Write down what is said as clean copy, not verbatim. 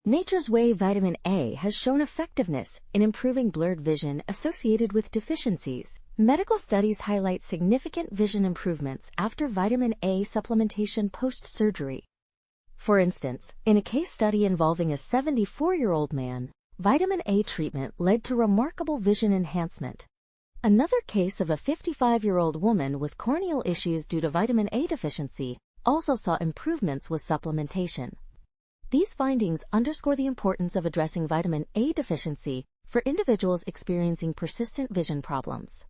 Nature's Way vitamin A has shown effectiveness in improving blurred vision associated with deficiencies. Medical studies highlight significant vision improvements after vitamin A supplementation post-surgery. For instance, in a case study involving a 74-year-old man, vitamin A treatment led to remarkable vision enhancement. Another case of a 55-year-old woman with corneal issues due to vitamin A deficiency also saw improvements with supplementation. These findings underscore the importance of addressing vitamin A deficiency for individuals experiencing persistent vision problems.